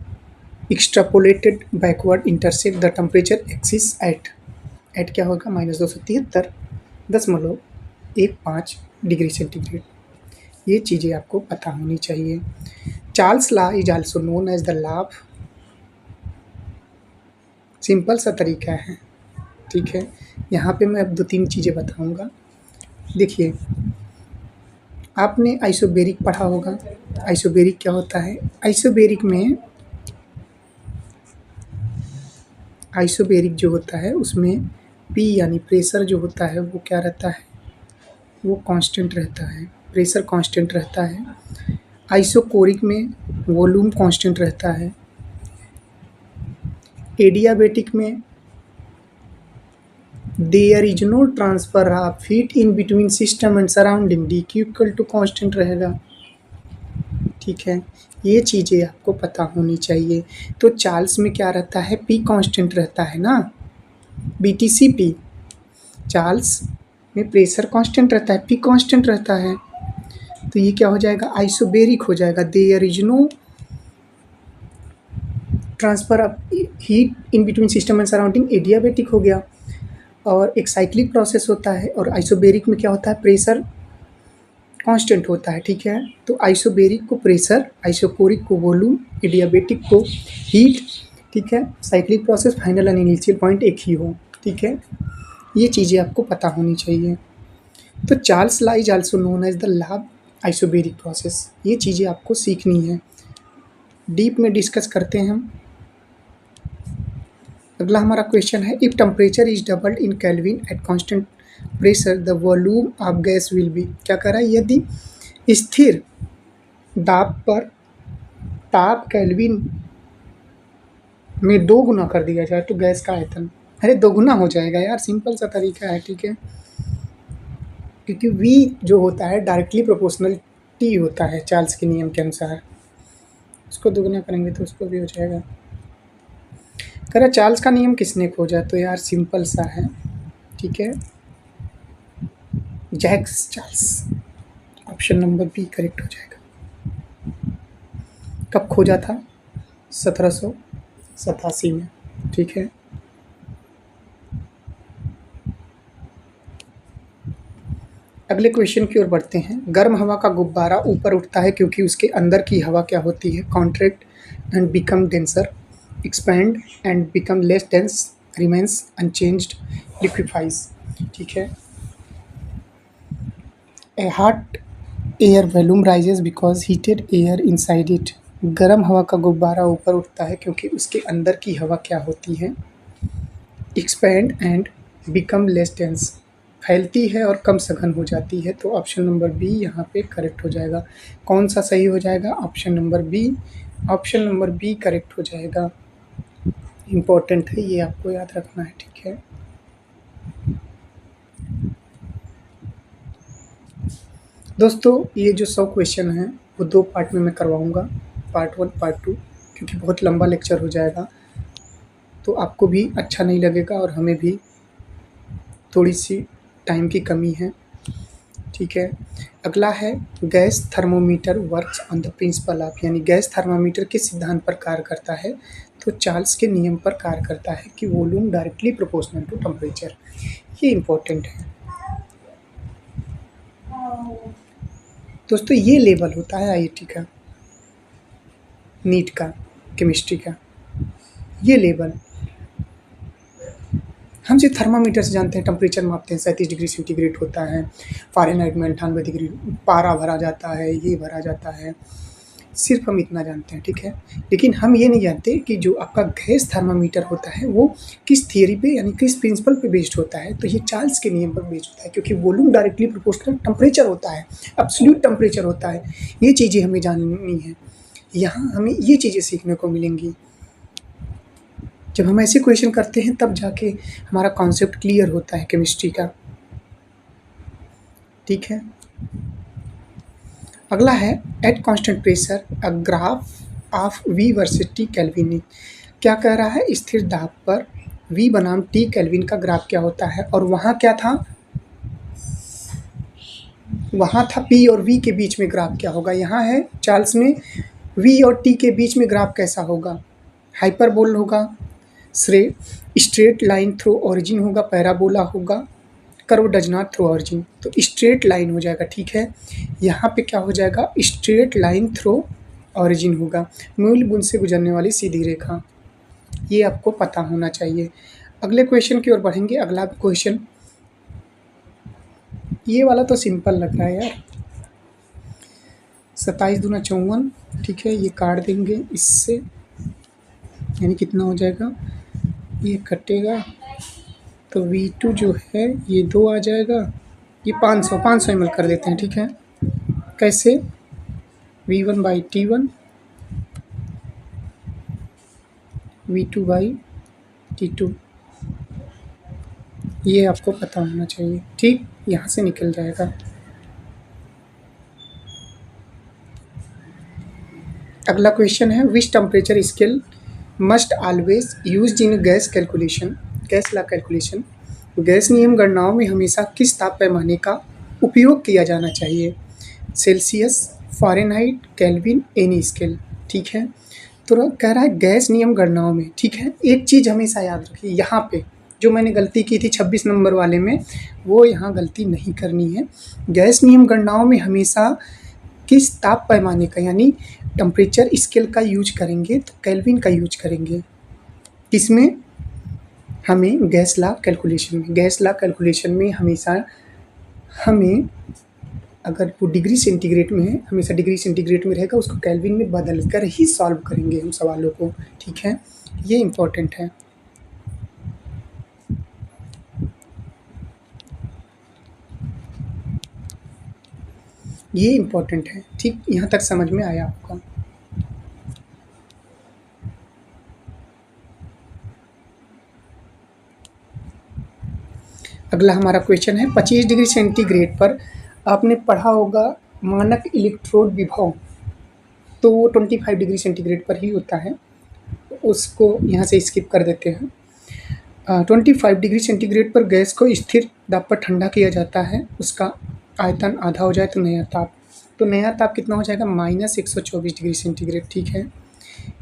extrapolated backward intersect the temperature axis at क्या होगा, -273.15 डिग्री सेंटीग्रेड। ये चीज़ें आपको पता होनी चाहिए। Charles law is also known as the law of, simple सा तरीका है। ठीक है, यहाँ पे मैं अब 2-3 चीज़ें बताऊँगा। देखिए, आपने आइसोबेरिक पढ़ा होगा। आइसोबेरिक क्या होता है, आइसोबेरिक जो होता है उसमें P यानी प्रेशर जो होता है वो क्या रहता है, वो कांस्टेंट रहता है, प्रेशर कांस्टेंट रहता है। आइसोकोरिक में वॉल्यूम कांस्टेंट रहता है। एडियाबेटिक में there is no transfer of heat in between system and surrounding, DQ equal to constant रहेगा। ठीक है, ये चीज़ें आपको पता होनी चाहिए। तो चार्ल्स में क्या रहता है, P कांस्टेंट रहता है ना, BTCP। चार्ल्स में प्रेशर कांस्टेंट रहता है, P कांस्टेंट रहता है, तो ये क्या हो जाएगा, आइसोबेरिक हो जाएगा। There is no transfer of heat in between system and surrounding, adiabatic हो गया। और एक साइक्लिक प्रोसेस होता है, और आइसोबेरिक में क्या होता है, प्रेशर कांस्टेंट होता है। ठीक है, तो आइसोबेरिक को प्रेशर, आइसोकोरिक को वॉल्यूम, एडियाबेटिक को हीट। ठीक है, cyclic process, final and initial point एक ही हो। ठीक है, ये चीज़ें आपको पता होनी चाहिए। तो Charles law is also known as the law of isobaric process, ये चीज़ें आपको सीखनी है। डीप में डिस्कस करते हैं हम। अगला हमारा क्वेश्चन है, if temperature is doubled in kelvin eight constant pressure the volume of gas will be. क्या कह रहा है, यदि स्थिर दाब पर ताप केल्विन में 2 गुना कर दिया जाए तो गैस का आयतन, अरे 2 गुना हो जाएगा यार, सिंपल सा तरीका है, ठीक है। क्योंकि V जो होता है डायरेक्टली प्रोपोर्शनल T होता है चार्ल्स के नियम के अनुसार, उसको 2 गुना करेंगे तो उसको भी हो जाएगा। कह रहा चार्ल्स का नियम किसने खोजा, तो यार सिंपल सा है, ठीक है, Jacques Charles. Option number B correct हो जाएगा। कब खोजा था, 1787 में, ठीक है। अगले क्वेश्चन की ओर बढ़ते हैं। गर्म हवा का गुब्बारा ऊपर उठता है क्योंकि उसके अंदर की हवा क्या होती है, contract and become denser, expand and become less dense, remains unchanged, liquefies, ठीक है। ए hot air volume rises because heated air inside it. गर्म हवा का गुब्बारा ऊपर उठता है क्योंकि उसके अंदर की हवा क्या होती है, expand and become less dense, फैलती है और कम सघन हो जाती है। तो ऑप्शन नंबर बी यहाँ पे करेक्ट हो जाएगा। कौन सा सही हो जाएगा, option number B. Option number B correct हो जाएगा। इम्पोर्टेंट है, ये आपको याद रखना है, ठीक है। दोस्तों ये जो 100 क्वेश्चन हैं वो 2 पार्ट में मैं करवाऊँगा, पार्ट 1 पार्ट 2, क्योंकि बहुत लंबा लेक्चर हो जाएगा तो आपको भी अच्छा नहीं लगेगा और हमें भी थोड़ी सी टाइम की कमी है, ठीक है। अगला है, gas thermometer works on the principle of, यानी गैस थर्मामीटर किस सिद्धांत पर कार्य करता है, तो चार्ल्स के नियम पर कार्य करता है कि volume directly proportional to temperature. ये इम्पोर्टेंट है दोस्तों। ये लेवल होता है IIT का, नीट का, केमिस्ट्री का, ये लेवल। हम सिर्फ थर्मामीटर से जानते हैं, टेम्परेचर मापते हैं, 37 डिग्री सेंटीग्रेड होता है, फ़ारेनहाइट में 98 डिग्री, पारा भरा जाता है, ये भरा जाता है, सिर्फ हम इतना जानते हैं, ठीक है। लेकिन हम ये नहीं जानते कि जो आपका गैस थर्मामीटर होता है वो किस थियरी पे, यानी किस प्रिंसिपल पे बेस्ड होता है। तो ये चार्ल्स के नियम पर बेस्ड होता है, क्योंकि वॉल्यूम डायरेक्टली प्रोपोर्शनल टेम्परेचर होता है, एब्सोल्यूट टेम्परेचर होता है। ये चीज़ें हमें जाननी है, यहाँ हमें ये चीज़ें सीखने को मिलेंगी। जब हम ऐसे क्वेश्चन करते हैं तब जाके हमारा कॉन्सेप्ट क्लियर होता है केमिस्ट्री का, ठीक है। अगला है, at constant pressure a graph of V versus T kelvin. क्या कह रहा है, स्थिर दाब पर V बनाम T केल्विन का ग्राफ क्या होता है, और वहाँ क्या था, वहाँ था P और V के बीच में ग्राफ क्या होगा। यहाँ है चार्ल्स में V और T के बीच में ग्राफ कैसा होगा, हाइपरबोल होगा, स्ट्रेट लाइन थ्रू ऑरिजिन होगा, पैराबोला होगा, curve does not through origin. तो स्ट्रेट लाइन हो जाएगा, ठीक है। यहाँ पे क्या हो जाएगा, स्ट्रेट लाइन थ्रू ऑरिजिन होगा, मूल बिंदु से गुजरने वाली सीधी रेखा। ये आपको पता होना चाहिए। अगले क्वेश्चन की ओर बढ़ेंगे। अगला क्वेश्चन, ये वाला तो सिंपल लग रहा है यार, 27 दूना 54, ठीक है। ये काट देंगे इससे, यानी कितना हो जाएगा, ये कटेगा तो V2 जो है ये 2 आ जाएगा, ये 500 ml कर देते हैं, ठीक है। कैसे, V1 by T1, V2 by T2, ये आपको पता होना चाहिए, ठीक। यहाँ से निकल जाएगा। अगला क्वेश्चन है, which temperature scale must always used in gas calculation, gas law calculation. Gas नियम गणनाओं में हमेशा किस ताप पैमाने का उपयोग किया जाना चाहिए, Celsius, Fahrenheit, kelvin, any scale, ठीक है। तो कह रहा है गैस नियम गणनाओं में, ठीक है। एक चीज़ हमेशा याद रखिए, यहाँ पे जो मैंने गलती की थी 26 नंबर वाले में, वो यहाँ गलती नहीं करनी है। गैस नियम गणनाओं में हमेशा किस ताप पैमाने का, यानी टेम्परेचर स्केल का यूज करेंगे, तो केल्विन का यूज करेंगे। किसमें, हमें गैस लॉ कैलकुलेशन में, गैस लॉ कैलकुलेशन में हमेशा हमें, अगर वो डिग्री सेंटीग्रेड में है, हमेशा डिग्री सेंटीग्रेड में रहेगा, उसको केल्विन में बदल कर ही सॉल्व करेंगे हम सवालों को, ठीक है। ये इम्पोर्टेंट है। ये इम्पोर्टेंट है। ठीक, यहाँ तक समझ में आया आपको? अगला हमारा क्वेश्चन है 25 डिग्री सेंटीग्रेड पर आपने पढ़ा होगा मानक इलेक्ट्रोड विभव, तो वो 25 डिग्री सेंटीग्रेड पर ही होता है, उसको यहाँ से स्किप कर देते हैं। 25 डिग्री सेंटीग्रेड पर गैस को स्थिर दाब पर ठंडा किया जाता है, उसका आयतन आधा हो जाए तो नया ताप, तो नया ताप कितना हो जाएगा? -124 डिग्री सेंटीग्रेड। ठीक है,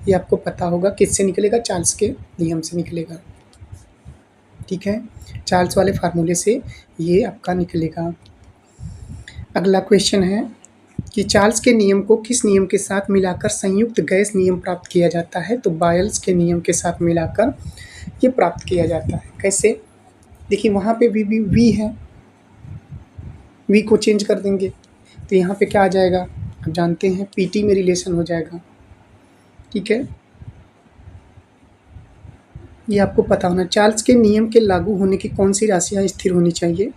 ये आपको पता होगा किससे निकलेगा? चार्ल्स के नियम से निकलेगा। ठीक है, चार्ल्स वाले फार्मूले से ये आपका निकलेगा। अगला क्वेश्चन है कि चार्ल्स के नियम को किस नियम के साथ मिलाकर संयुक्त गैस नियम प्राप्त किया जाता है? तो बायल्स के नियम के साथ मिलाकर ये प्राप्त किया जाता है। कैसे? देखिए वहाँ पे वी है, वी को चेंज कर देंगे तो यहाँ पे क्या आ जाएगा? आप जानते हैं पीटी में रिलेशन हो जाएगा। ठीक है, ये आपको पता होना। चार्ल्स के नियम के लागू होने की कौन सी राशियाँ स्थिर होनी चाहिए?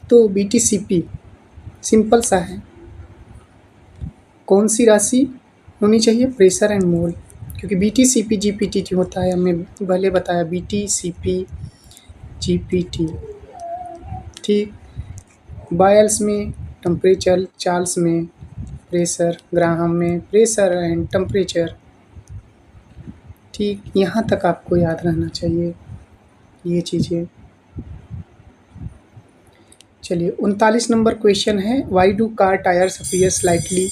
तो BTCP सिंपल सा है। कौन सी राशि होनी चाहिए? प्रेशर एंड मोल, क्योंकि BTCP GPT होता है, हमने पहले बताया BTCP GPT। ठीक, बायल्स में टेम्परेचर, चार्ल्स में प्रेशर, ग्राहम में प्रेशर एंड टेम्परेचर। ठीक, यहाँ तक आपको याद रहना चाहिए ये चीज़ें। चलिए 39 नंबर क्वेश्चन है, why do car tyres appear slightly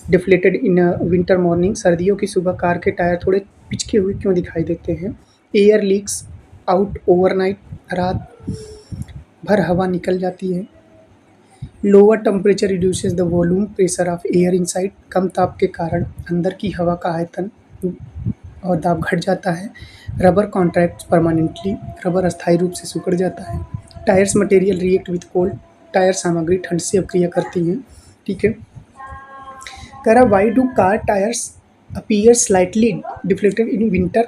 deflated in winter morning? सर्दियों की सुबह कार के टायर थोड़े पिचके हुए क्यों दिखाई देते हैं? एयर लीक्स आउट ओवरनाइट, रात भर हवा निकल जाती है। Lower temperature reduces the volume pressure of air inside, कम ताप के कारण अंदर की हवा का आयतन और दाब घट जाता है। रबर कॉन्ट्रैक्ट परमानेंटली, रबर अस्थायी रूप से सिकुड़ जाता है। Tyres material react with cold, tyre सामग्री ठंड से अभिक्रिया करती हैं। ठीक है, कह रहा why do car tyres appear slightly deflected in winter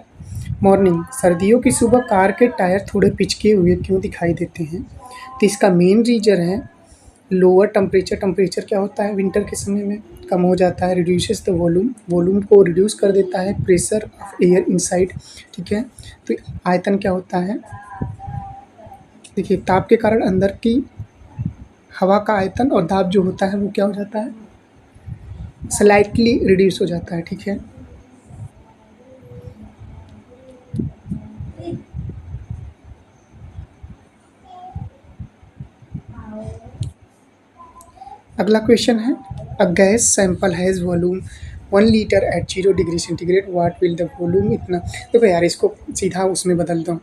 morning? सर्दियों की सुबह कार के टायर थोड़े पिचके हुए क्यों दिखाई देते हैं? तो इसका मेन रीजन है लोअर टेम्परेचर। टेम्परेचर क्या होता है विंटर के समय में? कम हो जाता है। रिड्यूसेस द वॉल्यूम, वॉल्यूम को रिड्यूस कर देता है। प्रेशर ऑफ एयर इनसाइड, ठीक है, तो आयतन क्या होता है? देखिए ताप के कारण अंदर की हवा का आयतन और दाब जो होता है वो क्या हो जाता है? स्लाइटली रिड्यूस हो जाता है। ठीक है, अगला क्वेश्चन है, a gas sample has volume 1 litre at 0 degree centigrade, what will the volume? इतना देखो यार, इसको सीधा उसमें बदल दो।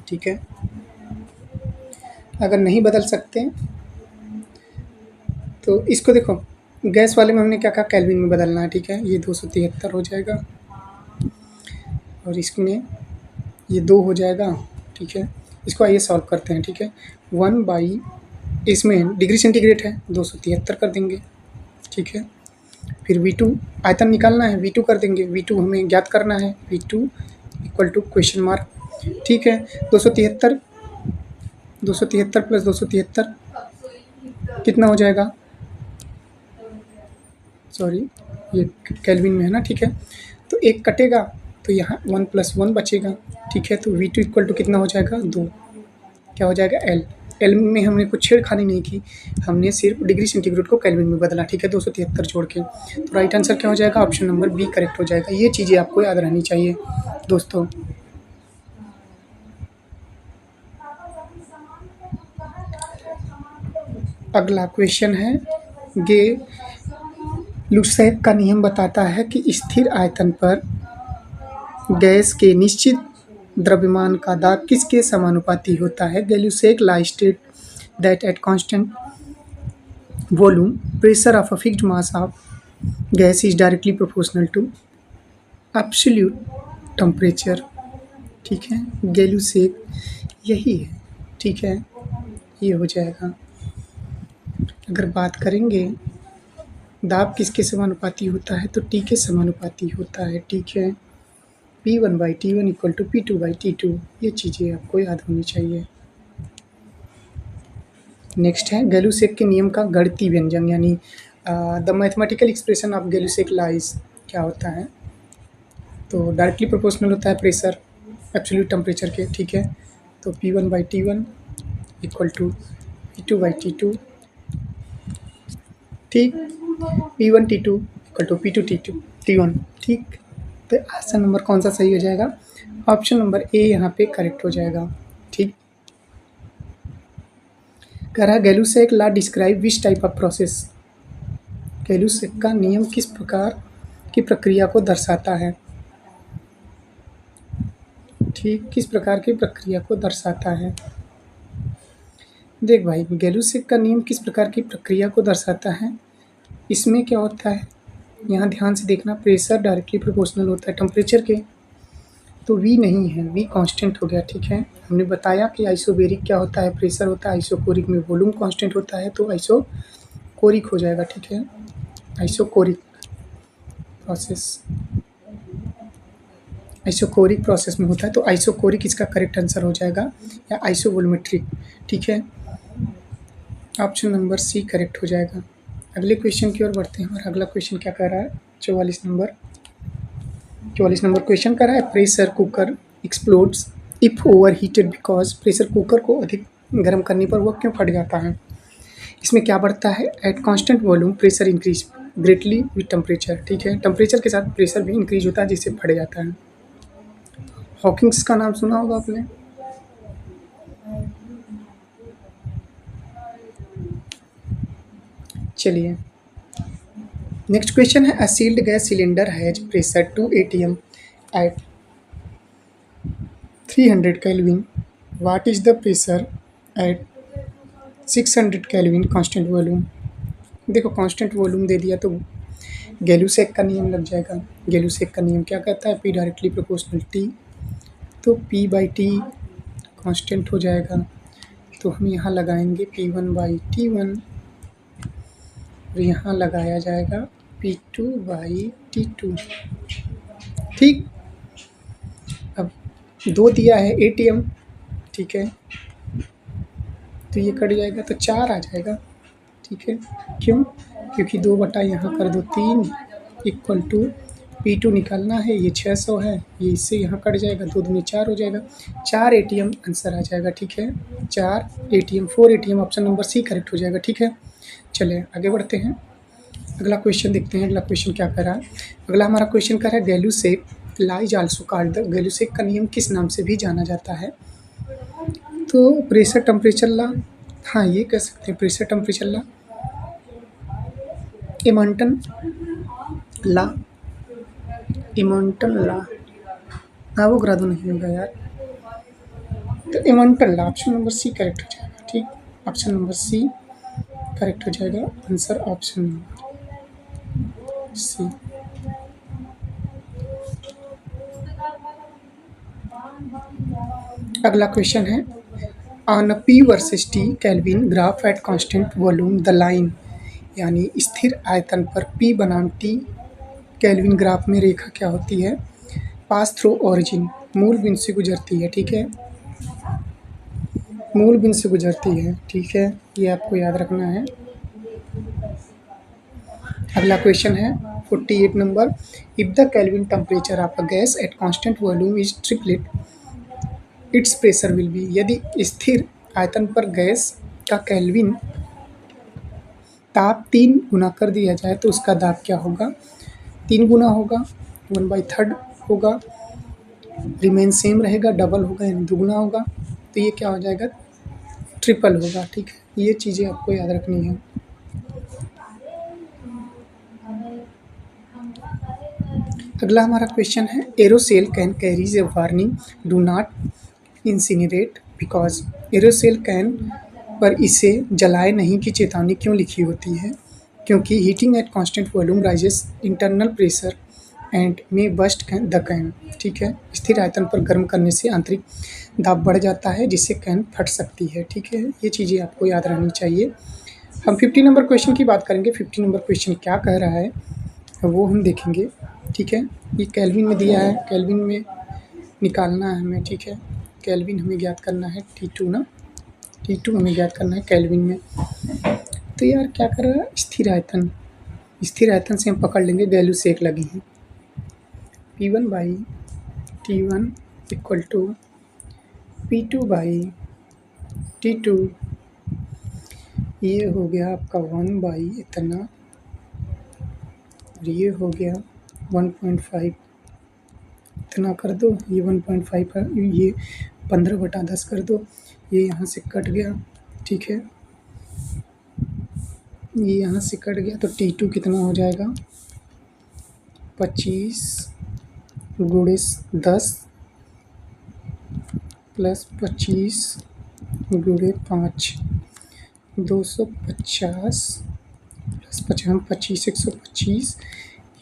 ठीक है, अगर नहीं बदल सकते तो इसको देखो, गैस वाले में हमने क्या कहा? केल्विन में बदलना है। ठीक है, ये 273 हो जाएगा और इसमें ये 2 हो जाएगा। ठीक है, इसको आइए सॉल्व करते हैं। ठीक है, 1 बाई, इसमें डिग्री सेंटीग्रेड है 273 कर देंगे। ठीक है, फिर V2 आयतन निकालना है, V2 कर देंगे। V2 हमें ज्ञात करना है, V2 equal to question mark. ठीक है, 273 प्लस 273 कितना हो जाएगा? सॉरी, ये केल्विन में है ना। ठीक है, तो एक कटेगा तो यहाँ 1 + 1 बचेगा। ठीक है, तो V2 इक्वल टू कितना हो जाएगा? 2। क्या हो जाएगा? एल में हमने कुछ छेड़खानी नहीं की, हमने सिर्फ डिग्री सेंटीग्रेड को केल्विन में बदला। ठीक है, 273 जोड़ के, तो राइट आंसर क्या हो जाएगा? ऑप्शन नंबर बी करेक्ट हो जाएगा। ये चीज़ें आपको याद रहनी चाहिए दोस्तों। अगला क्वेश्चन है, गे लुसेक का नियम बताता है कि स्थिर आयतन पर गैस के निश्चित द्रव्यमान का दाब किसके समानुपाती होता है? Gay Lussac law state that at constant volume pressure of a fixed mass of gas is directly proportional to absolute temperature. ठीक है, गैलुसेक यही है। ठीक है, ये हो जाएगा। अगर बात करेंगे दाब किसके समानुपाती होता है, तो टी के समानुपाती होता है। ठीक है, P1/T1 इक्वल टू P2/T2, ये चीज़ें आपको याद होनी चाहिए। नेक्स्ट है गैलुसेक के नियम का गणितीय व्यंजन, यानी the mathematical expression of Gay Lussac laws क्या होता है। तो डायरेक्टली प्रोपोर्शनल होता है प्रेशर एब्सोल्यूट टेम्परेचर के, ठीक है। तो P1/T1 इक्वल टू P2/T2, ठीक। P1T2 इक्वल टू P2T1, ठीक। तो ऑप्शन नंबर कौन सा सही हो जाएगा? ऑप्शन नंबर ए यहाँ पे करेक्ट हो जाएगा, ठीक। कह रहा है Gay Lussac law describe which type of process. Gay-Lussac का नियम किस प्रकार की प्रक्रिया को दर्शाता है, ठीक, किस प्रकार की प्रक्रिया को दर्शाता है। देख भाई, गैलुसेक का नियम किस प्रकार की प्रक्रिया को दर्शाता है, इसमें क्या होता है, यहाँ ध्यान से देखना, प्रेशर डायरेक्टली प्रोपोर्शनल होता है टेम्परेचर के, तो V नहीं है, V कांस्टेंट हो गया, ठीक है। हमने बताया कि आइसोबेरिक क्या होता है, प्रेशर होता है, आइसोकोरिक में वॉल्यूम कांस्टेंट होता है, तो आइसोकोरिक हो जाएगा, ठीक है। आइसोकोरिक प्रोसेस में होता है, तो आइसोकोरिक इसका करेक्ट आंसर हो जाएगा, या आइसोवोल्यूमेट्रिक, ठीक है। ऑप्शन नंबर सी करेक्ट हो जाएगा। अगले क्वेश्चन की ओर बढ़ते हैं। हमारा अगला क्वेश्चन क्या कर रहा है, 44 नंबर क्वेश्चन कर रहा है, pressure cooker explodes if over heated because. Pressure cooker को अधिक गर्म करने पर वह क्यों फट जाता है। इसमें क्या बढ़ता है, at constant volume pressure increase greatly with temperature, ठीक है। टेम्परेचर के साथ प्रेशर भी इंक्रीज होता है जिससे फट जाता है। हॉकिंग्स का नाम सुना होगा आपने। चलिए नेक्स्ट क्वेश्चन है, a sealed gas cylinder has pressure 2 atm at 300 kelvin, what is the pressure at 600 kelvin constant volume. देखो कांस्टेंट वॉल्यूम दे दिया तो गैलुसेक का नियम लग जाएगा। गैलुसेक का नियम क्या कहता है, P डायरेक्टली प्रोपोर्शनल T, तो P/T कांस्टेंट हो जाएगा, तो हम यहाँ लगाएंगे P1/T1 और यहाँ लगाया जाएगा P2/T2, ठीक। अब 2 दिया है ATM, ठीक है, तो ये कट जाएगा तो 4 आ जाएगा, ठीक है। क्यों, क्योंकि 2 बटा यहाँ कर दो 3 इक्वल टू P2 निकालना है, ये 600 है, ये इससे यहाँ कट जाएगा, 2 दूनी 4 हो जाएगा, 4 ATM आंसर आ जाएगा, ठीक है। 4 ATM 4 ATM ऑप्शन नंबर सी करेक्ट हो जाएगा, ठीक है। चलिए आगे बढ़ते हैं, अगला क्वेश्चन देखते हैं। अगला क्वेश्चन क्या कर रहा है, अगला हमारा क्वेश्चन कर रहा है, Gay Lussac law is also called the. Gay-Lussac का नियम किस नाम से भी जाना जाता है, तो प्रेशर टेम्परेचर लॉ, हाँ ये कह सकते हैं pressure temperature law, Amonton law, Amonton law, Avogadro नहीं होगा यार, तो एमंटन लॉ ऑप्शन नंबर सी करेक्ट हो जाएगा, ठीक। ऑप्शन नंबर सी करेक्ट हो जाएगा, आंसर ऑप्शन नंबर सी। अगला क्वेश्चन है, on a P versus T kelvin graph at constant volume the line, यानी स्थिर आयतन पर P बनाम T केल्विन ग्राफ में रेखा क्या होती है, पास थ्रू ओरिजिन, मूल बिंदु से गुजरती है, ठीक है, मूल बिंदु से गुजरती है, ठीक है, ये आपको याद रखना है। अगला क्वेश्चन है 48 number, if the kelvin temperature of a gas at constant volume is triplet it's pressure will be. यदि स्थिर आयतन पर गैस का केल्विन ताप 3 गुना कर दिया जाए तो उसका दाब क्या होगा, 3 गुना होगा, 1/3 होगा, रिमेन सेम रहेगा, डबल होगा यानी दुगुना होगा, तो ये क्या हो जाएगा, ट्रिपल होगा, ठीक है। ये चीज़ें आपको याद रखनी है। अगला हमारा क्वेश्चन है, aerosol can carries a warning do not incinerate because. Aerosol can पर इसे जलाए नहीं की चेतावनी क्यों लिखी होती है, क्योंकि heating at constant volume rises internal pressure and may burst the can, ठीक है। स्थिर आयतन पर गर्म करने से आंतरिक दाब बढ़ जाता है जिससे कैन फट सकती है, ठीक है। ये चीज़ें आपको याद रहनी चाहिए। हम 50 नंबर क्वेश्चन की बात करेंगे। 50 नंबर क्वेश्चन क्या कह रहा है वो हम देखेंगे, ठीक है। ये केल्विन में दिया है, केल्विन में निकालना है हमें, ठीक है। केल्विन हमें ज्ञात करना है T2 ना, T2 हमें ज्ञात करना है केल्विन में। तो यार क्या कर रहा है, स्थिर आयतन, स्थिर आयतन से हम पकड़ लेंगे, वैल्यू सेक लगी है। P1 by T1 equal to P2 by T2, ये हो गया आपका 1 बाई इतना, और ये हो गया 1.5, इतना कर दो, ये 1.5 का ये 15/10 कर दो, ये यहाँ से कट गया, ठीक है, ये यहाँ से कट गया, तो T2 कितना हो जाएगा, 25 × 10 प्लस 25 × 5, 250 प्लस 25 125,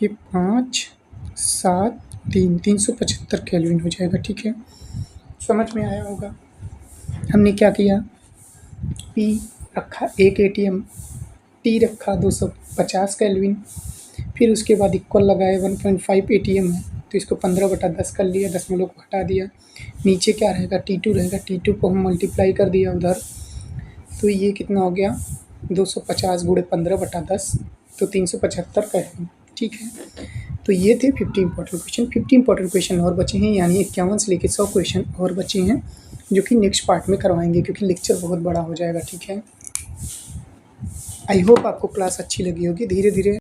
ये 5 7 3 375 केल्विन हो जाएगा, ठीक है। समझ में आया होगा। हमने क्या किया, P रखा 1 ATM, T रखा 250 केल्विन, फिर उसके बाद इक्वल लगाए 1.5 ATM है, तो इसको 15/10 कर लिया, दशमलव को हटा दिया, नीचे क्या रहेगा, T2 रहेगा, T2 को हम मल्टीप्लाई कर दिया उधर, तो ये कितना हो गया, 250 × 15/10, तो 375 केल्विन, ठीक है। तो ये थे 50 इंपॉर्टेंट क्वेश्चन। 50 इंपॉर्टेंट क्वेश्चन और बचे हैं, यानी 51 से लेकर 100 क्वेश्चन और बचे हैं, जो कि नेक्स्ट पार्ट में करवाएंगे, क्योंकि लेक्चर बहुत बड़ा हो जाएगा, ठीक है। आई होप आपको क्लास अच्छी लगी होगी। धीरे धीरे